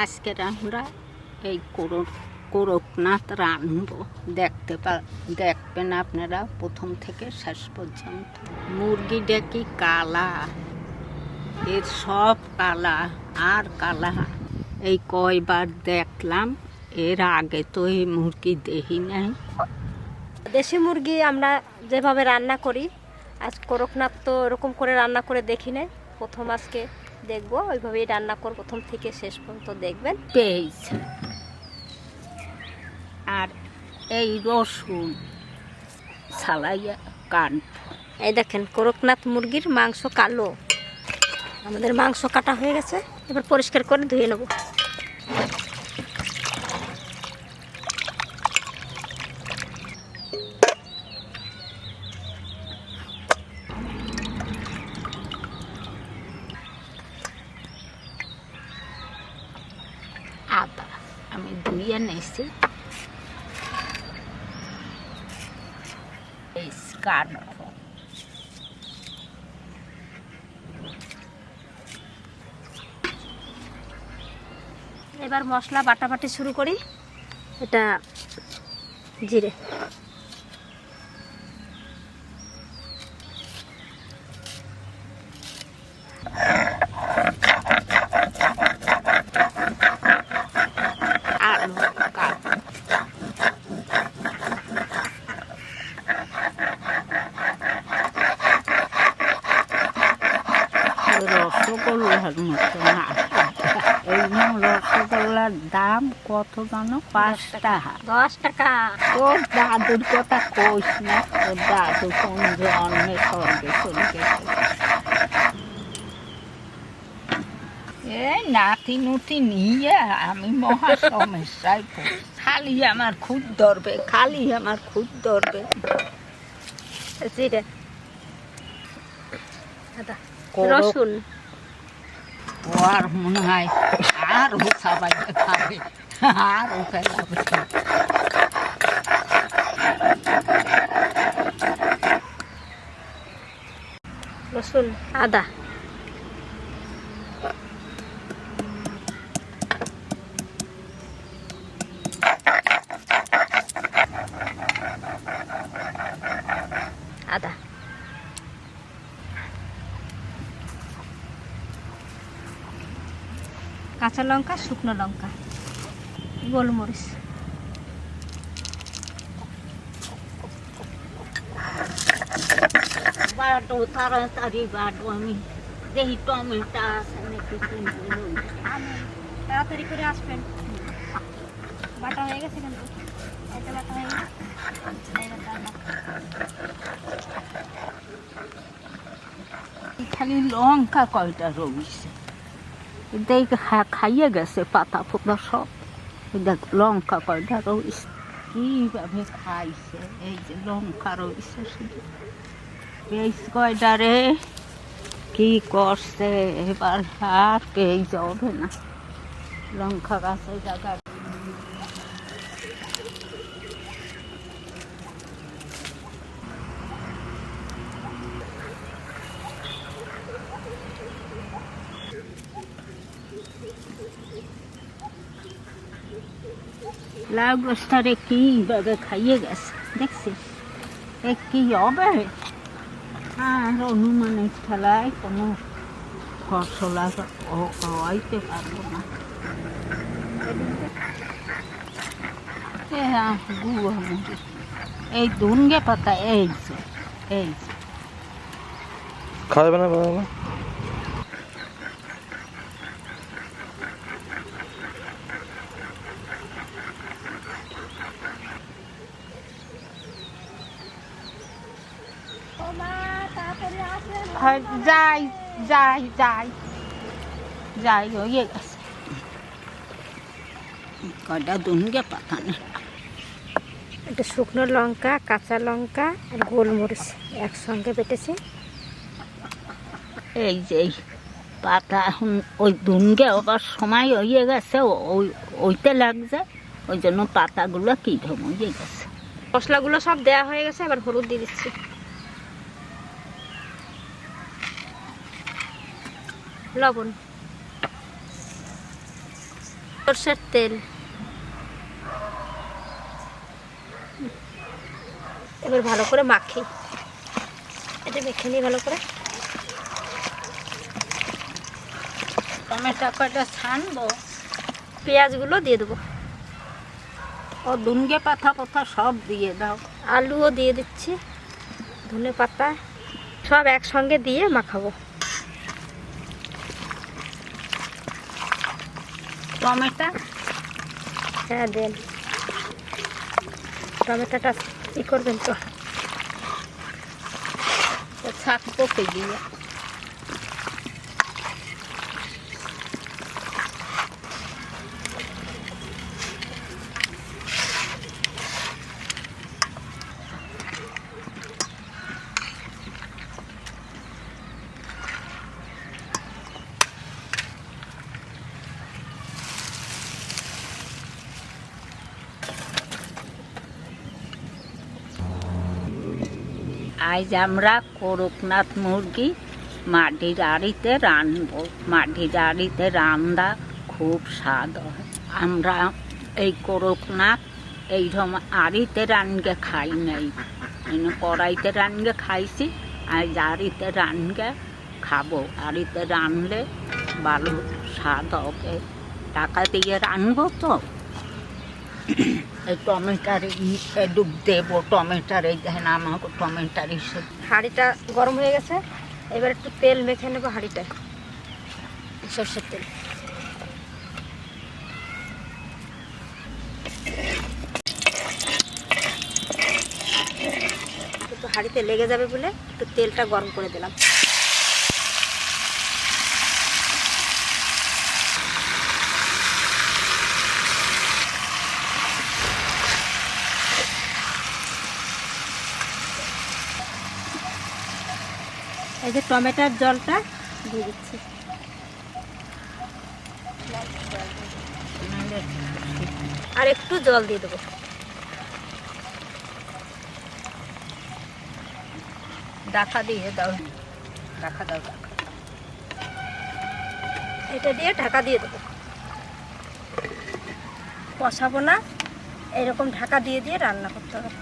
আজকের আমরা এই করকনাথ রাঁধবো। দেখবেন আপনারা প্রথম থেকে শেষ পর্যন্ত। মুরগিটা কি কালা, এর সব কালা আর কালা। এই কয়বার দেখলাম, এর আগে তো এই মুরগি দেখি নাই। দেশি মুরগি আমরা যেভাবে রান্না করি, আজ করকনাথ তো এরকম করে রান্না করে দেখি নাই, প্রথম আজকে দেখবো। ওইভাবেই রান্না করে প্রথম থেকে শেষ পর্যন্ত দেখবেন। পেঁয়াজ আর এই রসুন ছালাইয়া কাটব। এই দেখেন করকনাথ মুরগির মাংস কালো। আমাদের মাংস কাটা হয়ে গেছে, এবার পরিষ্কার করে ধুয়ে নেব। আদা আমি ধুয়ে নিয়েছি, কাটব। এবার মশলা বাটাবাটি শুরু করি। এটা জিরে, রসগোল্লার মতো না, এই রসগোল্লার দাম কত জানো? 5 টাকা। 10 টাকা। তোর দাদুর কথা কইস না, তোর দাদু কোন জন্মে স্বর্গে চলে গেছে। এই নাতি নুতি নিয়ে আমি মহা সমস্যায় পড়ি। খালি আমার খুদ ধরবে, খালি আমার খুদ ধরবে। জিরে, আদা, রসুন। ও আর মনে হয় আরও সবাই খাবে, আরও ফেলাবে। রসুন, আদা, আদা, কাঁচা লঙ্কা, শুকনো লঙ্কা, গোলমরিচ, বাটো তাড়াতাড়ি বাটো, আমি দেখি টমেটো আছে নাকি। তাড়াতাড়ি করে আসবেন। বাটা হয়ে গেছে কিন্তু, এটা বাটা হয়ে গেছে। খালি লঙ্কা কয়টা রয়েছে, দেখ খাইয়ে গেছে পাতা পোতা সব। দেখ লঙ্কা কয়টা রয়েছে, কিভাবে খাইছে। এই যে লঙ্কা রয়েছে শুধু, পেঁয়াজ কয়টা রে কি করছে। এবার আর পেঁয়াজ হবে না, লঙ্কা গাছের জায়গা। লাউ গাছটারে কিভাবে খাইয়ে গেছে দেখছিস, এ কি হবে। আর অনুমানের খেলায় কোনো ফসল হইতে পারবো না। এই ধুনগে পাতা, এই যে খাবে না বাবা। যাই যাই যাই যাই হয়ে গেছে। কয়টা ধুনগে পাতা নেই। এটা শুকনো লঙ্কা, কাঁচা লঙ্কা আর গোলমরিচ একসঙ্গে বেটেছি। এই যে পাতা এখন ওই ধুনগে আবার সময় হয়ে গেছে, ওইতে লাগছে, ওই জন্য পাতাগুলো কি হয়ে গেছে। মশলাগুলো সব দেয়া হয়ে গেছে, এবার হলুদ দিয়ে দিচ্ছি। লবণ, সরষের তেল, এবার ভালো করে মাখি, এটা মেখে নিই ভালো করে। টমেটো কটা ছানবো, পেঁয়াজগুলো দিয়ে দেবো, ও দুনগে পাতা পাতা সব দিয়ে দাও। আলুও দিয়ে দিচ্ছি, ধনে পাতা সব একসঙ্গে দিয়ে মাখাবো। টমেটো, হ্যাঁ দেন, টমেটোটা ই করবেন তো, শাক পকে দিয়ে আজ আমরা করকনাথ মুরগি মাটির হাঁড়িতে রানবো। মাটির হাঁড়িতে রান্না খুব স্বাদ হয়। আমরা এই করকনাথ এইরকম হাঁড়িতে রানগে খাই নাই, কড়াইতে রানগে খাইছি, আজ হাঁড়িতে রানগে খাবো। হাঁড়িতে রানলে ভালো স্বাদ হবে। টাকা দিয়ে রানবো তো। এই টমেটার ডুব দেবো, টমেটার এই দেখেন আমাকে টমেটার হিসেবে। হাঁড়িটা গরম হয়ে গেছে, এবার একটু তেল মেখে নেবো হাঁড়িটায়, সর্ষের তেল। একটু হাঁড়িতে লেগে যাবে বলে একটু তেলটা গরম করে দিলাম। এই যে টমেটোর জলটা দিয়ে দিচ্ছি, আর একটু জল দিয়ে দেবো। ঢাকা দিয়ে দাও, ঢাকা দাও। এটা দিয়ে ঢাকা দিয়ে দেবো, কষাবো না, এরকম ঢাকা দিয়ে দিয়ে রান্না করতে হবে।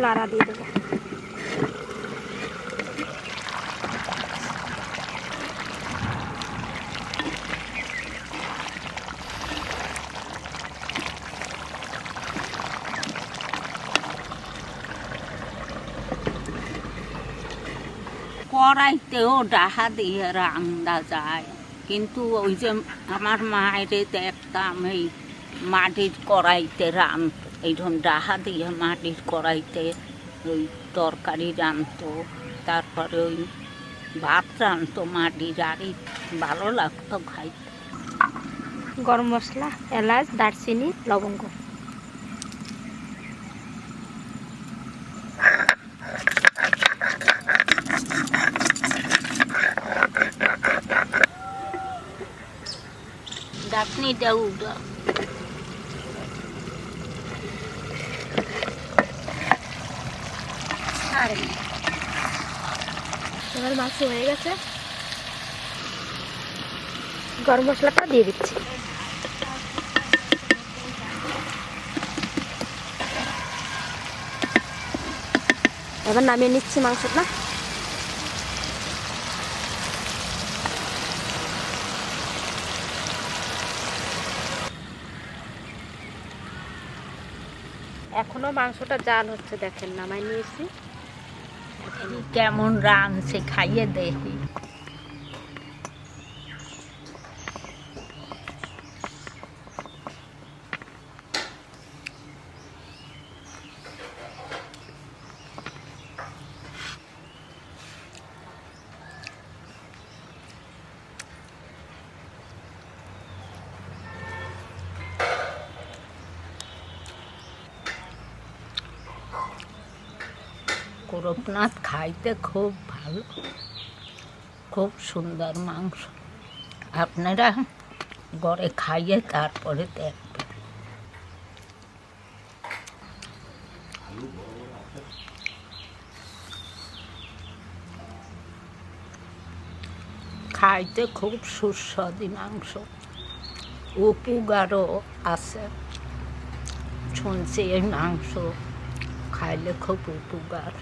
লাড়া দিয়ে দেবো। কড়াইতেও ডাহা দিয়ে রান্না যায়, কিন্তু ওই যে আমার মায়েরে দেখতাম এই মাটির কড়াইতে রাঁধতো, এইরকম ডাহা দিয়ে মাটির কড়াইতে ওই তরকারি রাঁধতো, তারপরে ওই ভাত রাঁধতো মাটির হাঁড়ি, ভালো লাগতো খাইতে। গরম মশলা, এলাচ, দারচিনি, লবঙ্গ। ডাকনি দাও দাও। এবার মাছ হয়ে গেছে, গরম মশলাটা দিয়ে দিচ্ছি। এবার নামিয়ে নিচ্ছি মাংসটা। এখনো মাংসটা জাল হচ্ছে, দেখেন নামাই নিয়েছি। কেমন রাঁধছে খাইয়ে দেখি। করকনাথ খাইতে খুব ভালো, খুব সুন্দর মাংস। আপনারা ঘরে খাইয়ে তারপরে দেখবেন। খাইতে খুব সুস্বাদু মাংস, উপকারও আছে। শুনছি এই মাংস খাইলে খুব উপকার।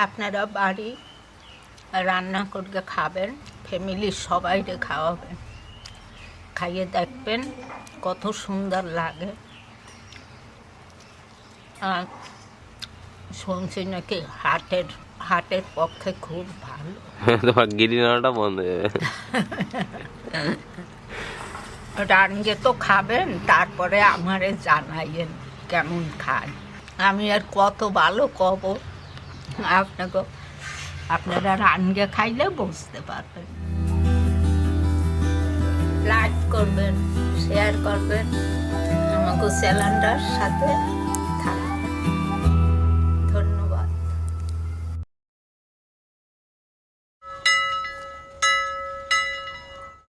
আপনারা বাড়ি রান্না করে খাবেন, ফ্যামিলির সবাইকে খাওয়াবেন, খাইয়ে দেখবেন কত সুন্দর লাগে। আর শুনছি নাকি হার্টের পক্ষে খুব ভালো। তোমার গিরিনাটা বন্ধ হয়ে যাবে। রান্না তো খাবেন, তারপরে আমারে জানাইয়েন কেমন খান। আমি আর কত ভালো কব আপনাকে, আপনারা রান্না খাইলে বুঝতে পারবেন। লাইক করবেন, শেয়ার করবেন আমাকে চ্যানেলটার সাথে।